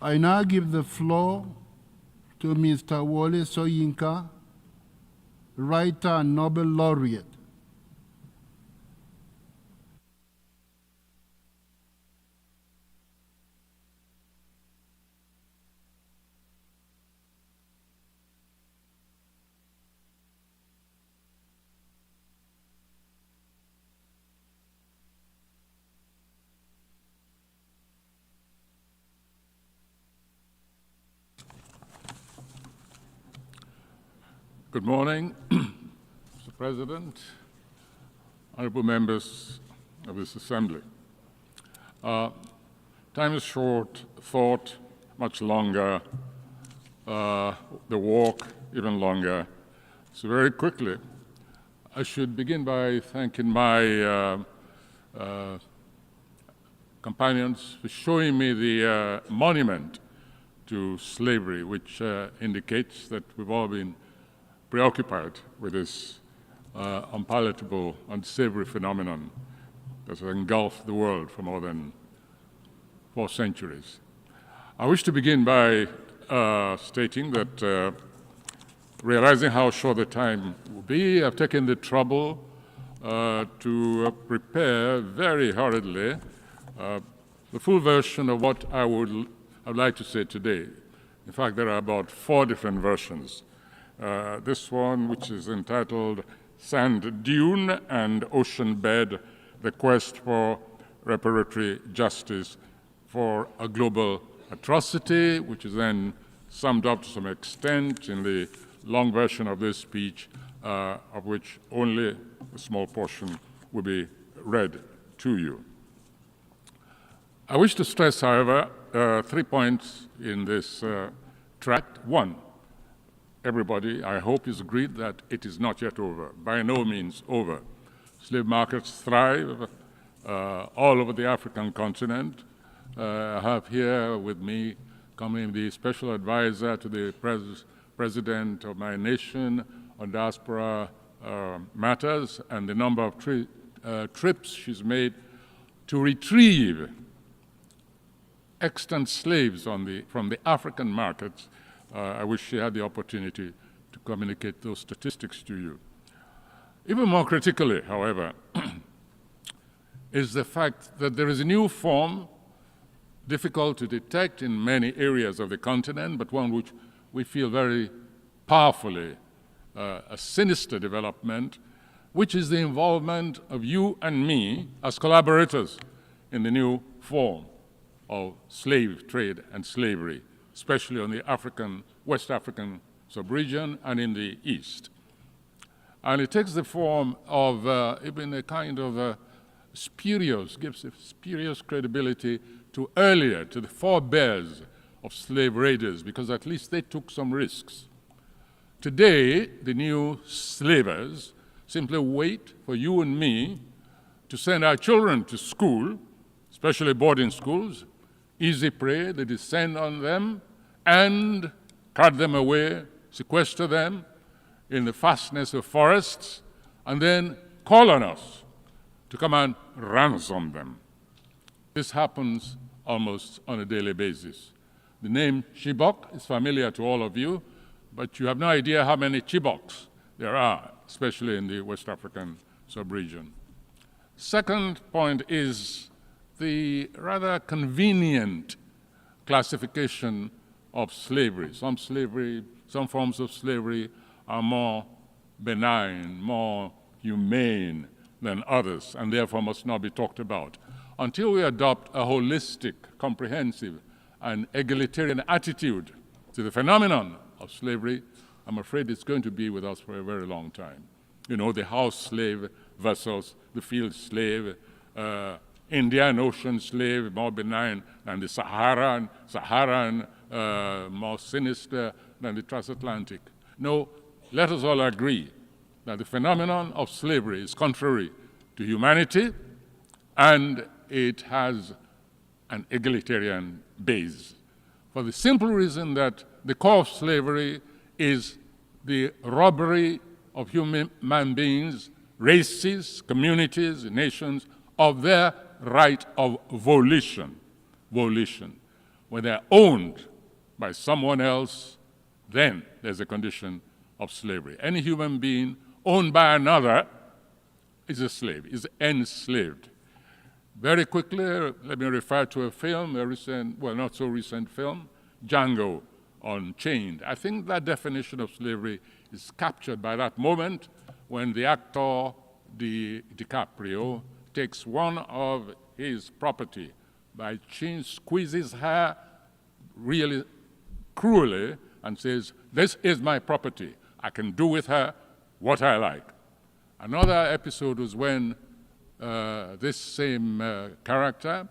I now give the floor to Mr. Wole Soyinka, writer and Nobel Laureate. Good morning, Mr. President, honorable members of this Assembly. Time is short, thought much longer, the walk even longer. So very quickly, I should begin by thanking my companions for showing me the monument to slavery, which indicates that we've all been preoccupied with this unpalatable, unsavory phenomenon that has engulfed the world for more than 4 centuries. I wish to begin by stating that, realizing how short the time will be, I've taken the trouble to prepare very hurriedly the full version of what I would like to say today. In fact, there are about 4 different versions. This one, which is entitled Sand Dune and Ocean Bed, the Quest for Reparatory Justice for a Global Atrocity, which is then summed up to some extent in the long version of this speech, of which only a small portion will be read to you. I wish to stress, however, 3 points in this tract. 1, everybody, I hope, is agreed that it is not yet over, by no means over. Slave markets thrive all over the African continent. I have here with me coming the special advisor to the president of my nation on diaspora matters, and the number of trips she's made to retrieve extant slaves from the African markets. I wish she had the opportunity to communicate those statistics to you. Even more critically, however, is the fact that there is a new form, difficult to detect in many areas of the continent, but one which we feel very powerfully a sinister development, which is the involvement of you and me as collaborators in the new form of slave trade and slavery, especially on the West African sub-region and in the East. And it takes the form of even a kind of gives a spurious credibility to the forebears of slave raiders, because at least they took some risks. Today, the new slavers simply wait for you and me to send our children to school, especially boarding schools, easy prey. They descend on them and cut them away, sequester them in the fastness of forests, and then call on us to come and ransom them. This happens almost on a daily basis. The name Chibok is familiar to all of you, but you have no idea how many Chiboks there are, especially in the West African sub-region. Second point is the rather convenient classification of slavery. Some forms of slavery are more benign, more humane than others, and therefore must not be talked about. Until we adopt a holistic, comprehensive, and egalitarian attitude to the phenomenon of slavery, I'm afraid it's going to be with us for a very long time. You know, the house slave versus the field slave, Indian Ocean slave, more benign than the Saharan, more sinister than the transatlantic. No, let us all agree that the phenomenon of slavery is contrary to humanity, and it has an egalitarian base, for the simple reason that the core of slavery is the robbery of human beings, races, communities, nations, of their right of volition. when they're owned by someone else, then there's a condition of slavery. Any human being owned by another is a slave, is enslaved. Very quickly, let me refer to a film, a recent, well, not so recent film, Django Unchained. I think that definition of slavery is captured by that moment when the actor DiCaprio takes one of his property by squeezes her really cruelly and says, "This is my property. I can do with her what I like." Another episode was when this same character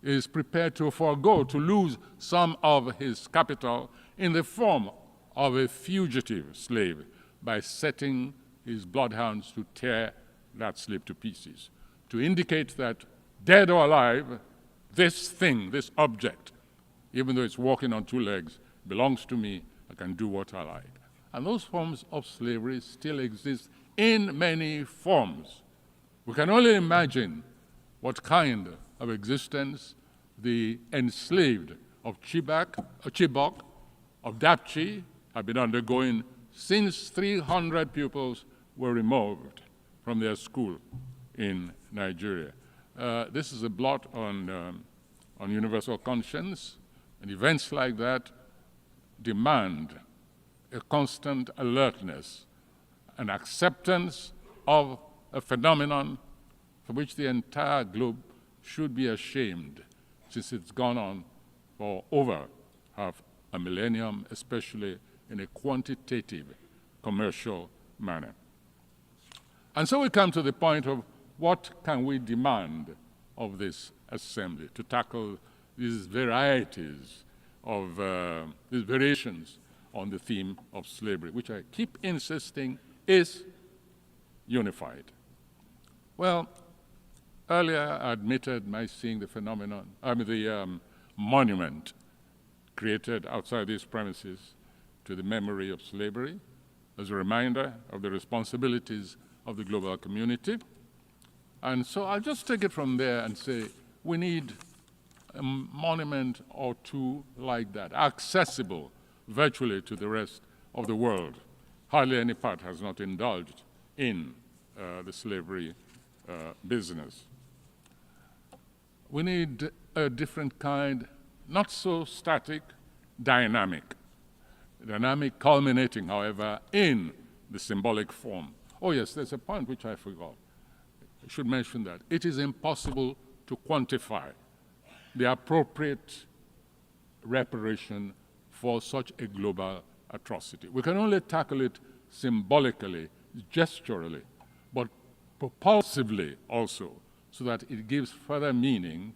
is prepared to forego, to lose some of his capital in the form of a fugitive slave by setting his bloodhounds to tear that slave to pieces, to indicate that, dead or alive, this thing, this object, even though it's walking on two legs, belongs to me. I can do what I like. And those forms of slavery still exist in many forms. We can only imagine what kind of existence the enslaved of Chibok, of Dapchi, have been undergoing since 300 pupils were removed from their school in Nigeria. This is a blot on universal conscience, and events like that demand a constant alertness and acceptance of a phenomenon for which the entire globe should be ashamed, since it's gone on for over half a millennium, especially in a quantitative, commercial manner. And so we come to the point of what can we demand of this assembly to tackle these varieties of, these variations on the theme of slavery, which I keep insisting is unified. Well, earlier I admitted my seeing the phenomenon, the monument created outside these premises to the memory of slavery as a reminder of the responsibilities of the global community. And so I'll just take it from there and say we need a monument or two like that, accessible virtually to the rest of the world. Hardly any part has not indulged in the slavery business. We need a different kind, not so static, dynamic culminating, however, in the symbolic form. Oh yes, there's a point which I forgot. I should mention that. It is impossible to quantify the appropriate reparation for such a global atrocity. We can only tackle it symbolically, gesturally, but propulsively also, so that it gives further meaning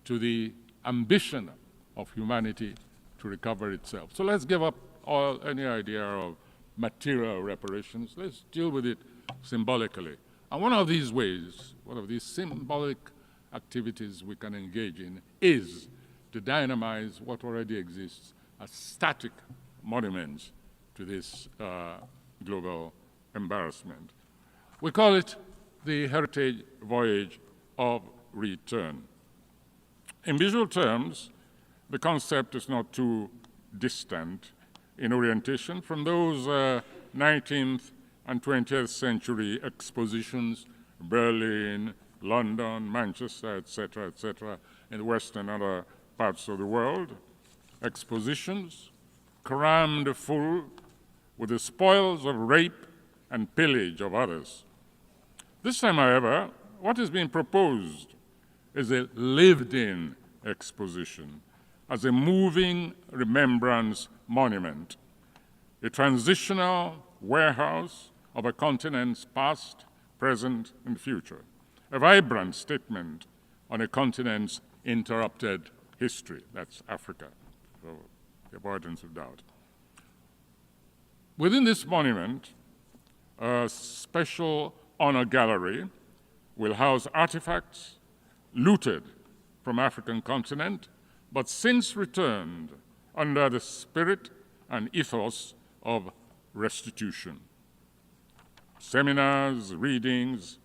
to the ambition of humanity to recover itself. So let's give up any idea of material reparations. Let's deal with it symbolically. And one of these ways, one of these symbolic activities we can engage in is to dynamize what already exists as static monuments to this global embarrassment. We call it the Heritage Voyage of Return. In visual terms, the concept is not too distant in orientation from those 19th and 20th century expositions, Berlin, London, Manchester, etc., in the West and other parts of the world. Expositions crammed full with the spoils of rape and pillage of others. This time, however, what is being proposed is a lived-in exposition as a moving remembrance monument, a transitional warehouse of a continent's past, present, and future, a vibrant statement on a continent's interrupted history. That's Africa, for the avoidance of doubt. Within this monument, a special honor gallery will house artifacts looted from African continent, but since returned under the spirit and ethos of restitution. Seminars, readings,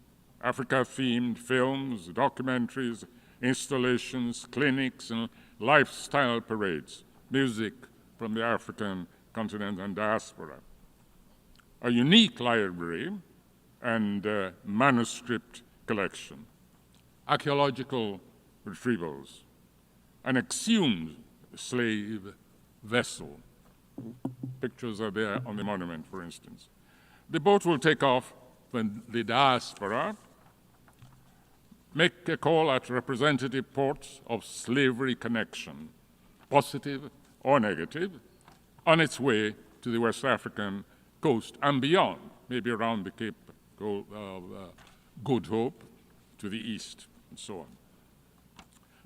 Africa-themed films, documentaries, installations, clinics, and lifestyle parades, music from the African continent and diaspora, a unique library and manuscript collection, archaeological retrievals, an exhumed slave vessel. Pictures are there on the monument, for instance. The boat will take off when the diaspora make a call at representative ports of slavery connection, positive or negative, on its way to the West African coast and beyond, maybe around the Cape of Good Hope to the east, and so on.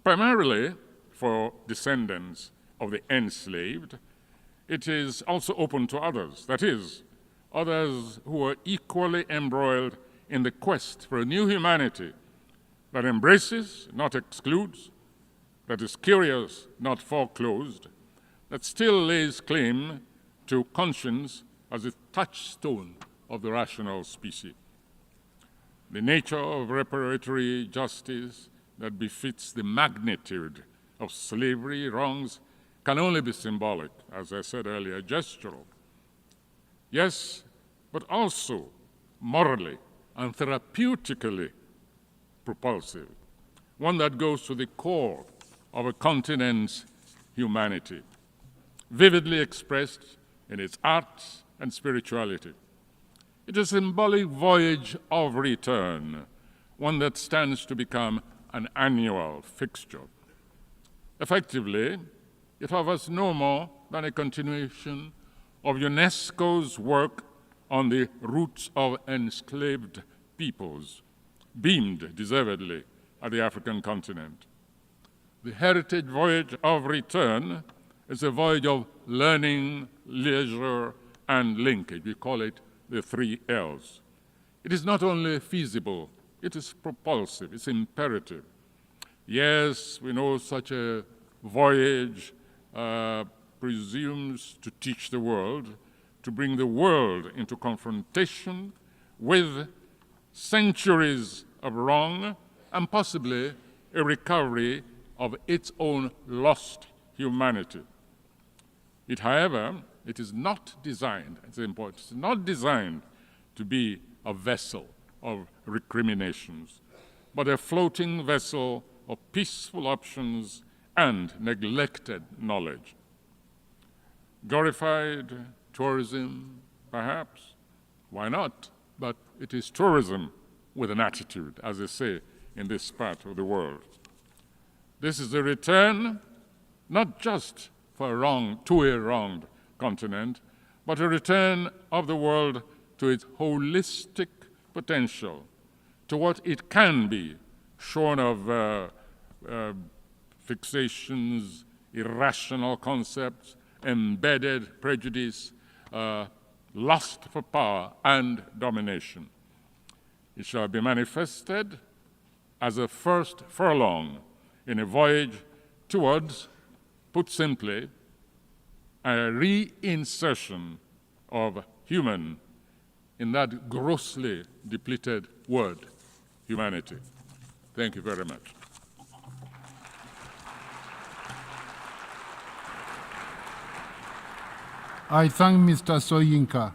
Primarily for descendants of the enslaved, it is also open to others, that is, others who are equally embroiled in the quest for a new humanity that embraces, not excludes, that is curious, not foreclosed, that still lays claim to conscience as a touchstone of the rational species. The nature of reparatory justice that befits the magnitude of slavery wrongs can only be symbolic, as I said earlier, gestural. Yes, but also morally and therapeutically propulsive, one that goes to the core of a continent's humanity, vividly expressed in its arts and spirituality. It is a symbolic voyage of return, one that stands to become an annual fixture. Effectively, it offers no more than a continuation of UNESCO's work on the roots of enslaved peoples, beamed deservedly at the African continent. The Heritage Voyage of Return is a voyage of learning, leisure, and linkage. We call it the 3 L's. It is not only feasible, it is propulsive, it's imperative. Yes, we know such a voyage presumes to teach the world, to bring the world into confrontation with centuries of wrong and possibly a recovery of its own lost humanity. However, it is not designed, it's important, it's not designed to be a vessel of recriminations, but a floating vessel of peaceful options and neglected knowledge. Glorified tourism, perhaps, why not? But it is tourism with an attitude, as they say in this part of the world. This is a return, not just for to a wronged continent, but a return of the world to its holistic potential, to what it can be, shorn of fixations, irrational concepts, embedded prejudice, lust for power and domination. It shall be manifested as a first furlong in a voyage towards, put simply, a reinsertion of human in that grossly depleted word, humanity. Thank you very much. I thank Mr. Soyinka.